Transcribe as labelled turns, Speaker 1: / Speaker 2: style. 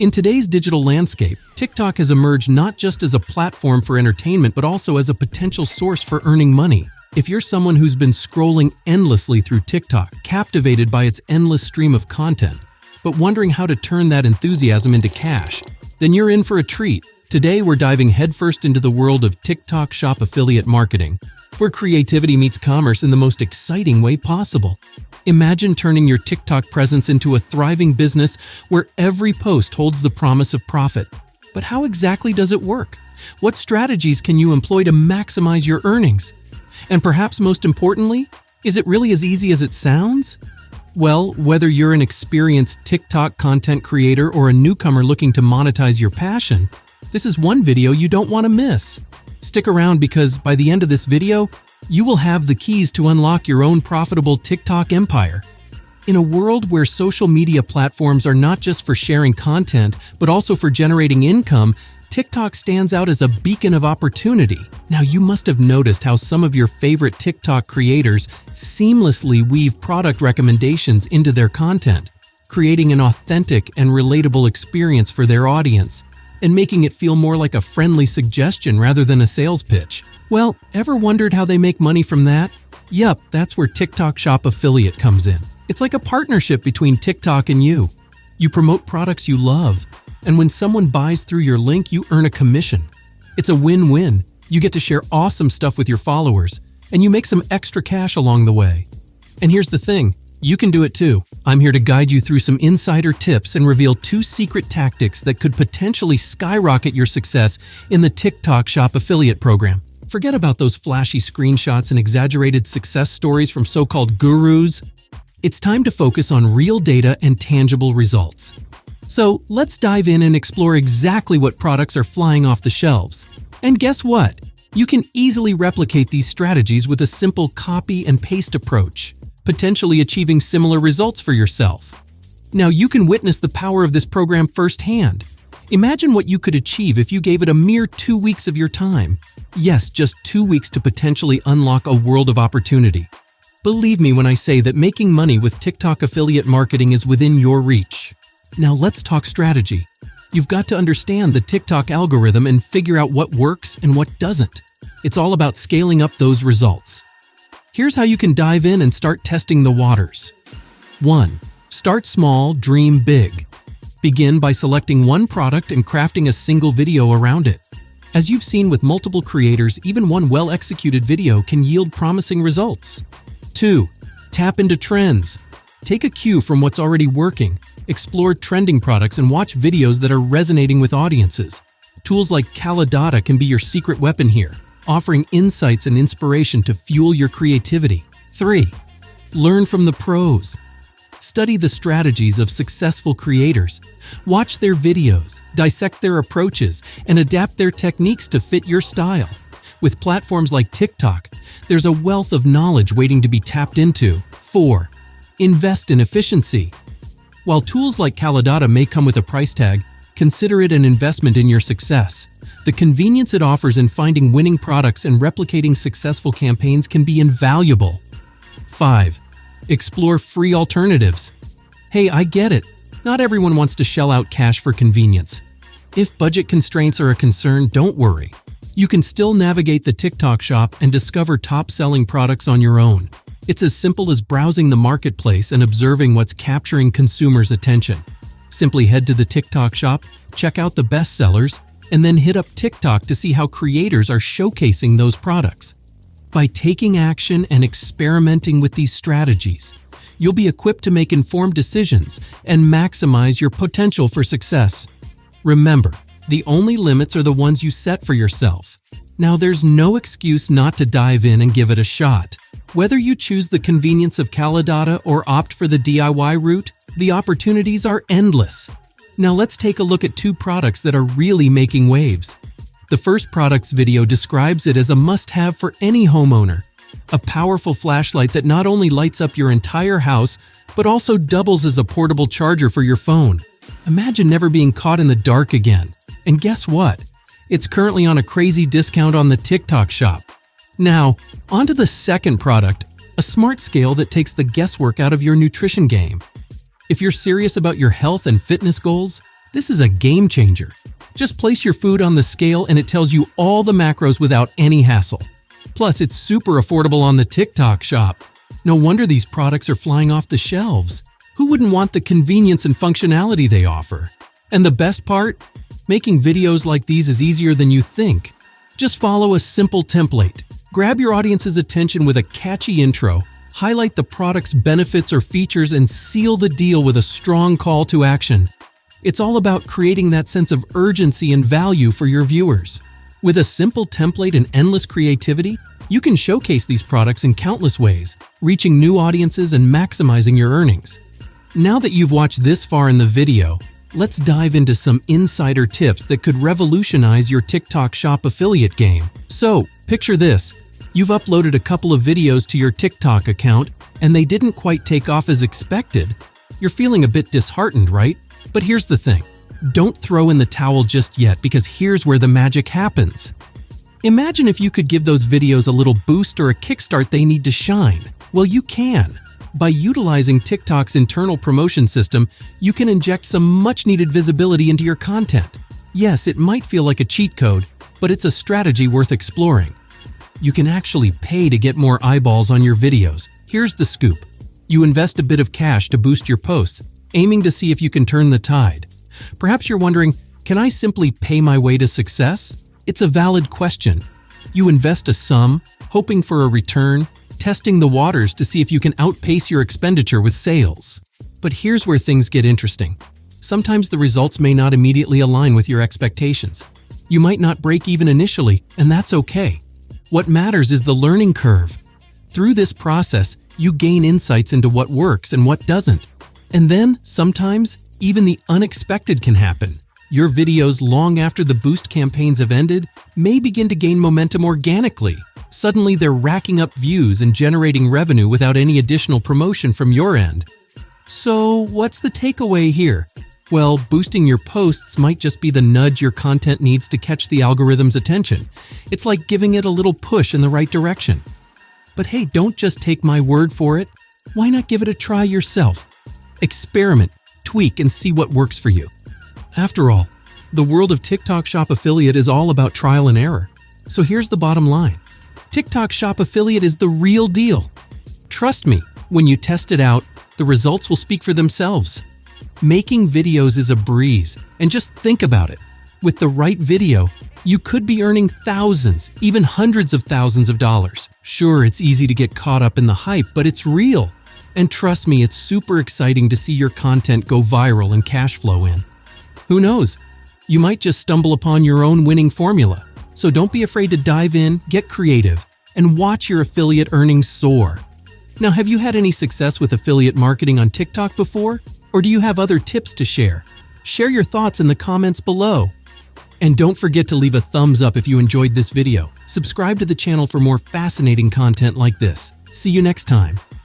Speaker 1: In today's digital landscape, TikTok has emerged not just as a platform for entertainment, but also as a potential source for earning money. If you're someone who's been scrolling endlessly through TikTok, captivated by its endless stream of content, but wondering how to turn that enthusiasm into cash, then you're in for a treat. Today, we're diving headfirst into the world of TikTok Shop affiliate marketing, where creativity meets commerce in the most exciting way possible. Imagine turning your TikTok presence into a thriving business where every post holds the promise of profit. But how exactly does it work? What strategies can you employ to maximize your earnings? And perhaps most importantly, is it really as easy as it sounds? Well, whether you're an experienced TikTok content creator or a newcomer looking to monetize your passion, this is one video you don't want to miss. Stick around because by the end of this video, you will have the keys to unlock your own profitable TikTok empire. In a world where social media platforms are not just for sharing content, but also for generating income, TikTok stands out as a beacon of opportunity. Now, you must have noticed how some of your favorite TikTok creators seamlessly weave product recommendations into their content, creating an authentic and relatable experience for their audience, and making it feel more like a friendly suggestion rather than a sales pitch. Well, ever wondered how they make money from that? Yup, that's where TikTok Shop Affiliate comes in. It's like a partnership between TikTok and you. You promote products you love, and when someone buys through your link, you earn a commission. It's a win-win. You get to share awesome stuff with your followers, and you make some extra cash along the way. And here's the thing, you can do it too. I'm here to guide you through some insider tips and reveal 2 secret tactics that could potentially skyrocket your success in the TikTok Shop Affiliate program. Forget about those flashy screenshots and exaggerated success stories from so-called gurus. It's time to focus on real data and tangible results. So let's dive in and explore exactly what products are flying off the shelves. And guess what? You can easily replicate these strategies with a simple copy and paste approach, potentially achieving similar results for yourself. Now you can witness the power of this program firsthand. Imagine what you could achieve if you gave it a mere 2 weeks of your time. Yes, just 2 weeks to potentially unlock a world of opportunity. Believe me when I say that making money with TikTok affiliate marketing is within your reach. Now let's talk strategy. You've got to understand the TikTok algorithm and figure out what works and what doesn't. It's all about scaling up those results. Here's how you can dive in and start testing the waters. 1. Start small, dream big. Begin by selecting one product and crafting a single video around it. As you've seen with multiple creators, even one well-executed video can yield promising results. 2. Tap into trends. Take a cue from what's already working. Explore trending products and watch videos that are resonating with audiences. Tools like Calidata can be your secret weapon here, offering insights and inspiration to fuel your creativity. 3. Learn from the pros. Study the strategies of successful creators. Watch their videos, dissect their approaches, and adapt their techniques to fit your style. With platforms like TikTok, there's a wealth of knowledge waiting to be tapped into. 4. Invest in efficiency. While tools like Calidata may come with a price tag, consider it an investment in your success. The convenience it offers in finding winning products and replicating successful campaigns can be invaluable. 5. Explore free alternatives. Hey, I get it. Not everyone wants to shell out cash for convenience. If budget constraints are a concern, don't worry. You can still navigate the TikTok shop and discover top-selling products on your own. It's as simple as browsing the marketplace and observing what's capturing consumers' attention. Simply head to the TikTok shop, check out the best sellers, and then hit up TikTok to see how creators are showcasing those products. By taking action and experimenting with these strategies, you'll be equipped to make informed decisions and maximize your potential for success. Remember, the only limits are the ones you set for yourself. Now, there's no excuse not to dive in and give it a shot. Whether you choose the convenience of Calidata or opt for the DIY route, the opportunities are endless. Now let's take a look at 2 products that are really making waves. The first product's video describes it as a must-have for any homeowner. A powerful flashlight that not only lights up your entire house, but also doubles as a portable charger for your phone. Imagine never being caught in the dark again. And guess what? It's currently on a crazy discount on the TikTok shop. Now, onto the second product, a smart scale that takes the guesswork out of your nutrition game. If you're serious about your health and fitness goals, This is a game changer. Just place your food on the scale and it tells you all the macros without any hassle. Plus, it's super affordable on the TikTok shop. No wonder these products are flying off the shelves. Who wouldn't want the convenience and functionality they offer? And the best part? Making videos like these is easier than you think. Just follow a simple template. Grab your audience's attention with a catchy intro, highlight the product's benefits or features, and seal the deal with a strong call to action. It's all about creating that sense of urgency and value for your viewers. With a simple template and endless creativity, you can showcase these products in countless ways, reaching new audiences and maximizing your earnings. Now that you've watched this far in the video, let's dive into some insider tips that could revolutionize your TikTok Shop affiliate game. So, picture this. You've uploaded a couple of videos to your TikTok account, and they didn't quite take off as expected. You're feeling a bit disheartened, right? But here's the thing. Don't throw in the towel just yet, because here's where the magic happens. Imagine if you could give those videos a little boost or a kickstart they need to shine. Well, you can. By utilizing TikTok's internal promotion system, you can inject some much-needed visibility into your content. Yes, it might feel like a cheat code, but it's a strategy worth exploring. You can actually pay to get more eyeballs on your videos. Here's the scoop. You invest a bit of cash to boost your posts, aiming to see if you can turn the tide. Perhaps you're wondering, can I simply pay my way to success? It's a valid question. You invest a sum, hoping for a return, testing the waters to see if you can outpace your expenditure with sales. But here's where things get interesting. Sometimes the results may not immediately align with your expectations. You might not break even initially, and that's okay. What matters is the learning curve. Through this process, you gain insights into what works and what doesn't. And then, sometimes, even the unexpected can happen. Your videos long after the boost campaigns have ended may begin to gain momentum organically. Suddenly, they're racking up views and generating revenue without any additional promotion from your end. So, what's the takeaway here? Well, boosting your posts might just be the nudge your content needs to catch the algorithm's attention. It's like giving it a little push in the right direction. But hey, don't just take my word for it. Why not give it a try yourself? Experiment, tweak, and see what works for you. After all, the world of TikTok Shop Affiliate is all about trial and error. So here's the bottom line. TikTok Shop Affiliate is the real deal. Trust me, when you test it out, the results will speak for themselves. Making videos is a breeze, and just think about it. With the right video, you could be earning thousands, even hundreds of thousands of dollars. Sure, it's easy to get caught up in the hype, but it's real. And trust me, it's super exciting to see your content go viral and cash flow in. Who knows? You might just stumble upon your own winning formula. So don't be afraid to dive in, get creative, and watch your affiliate earnings soar. Now, have you had any success with affiliate marketing on TikTok before? Or do you have other tips to share? Share your thoughts in the comments below. And don't forget to leave a thumbs up if you enjoyed this video. Subscribe to the channel for more fascinating content like this. See you next time.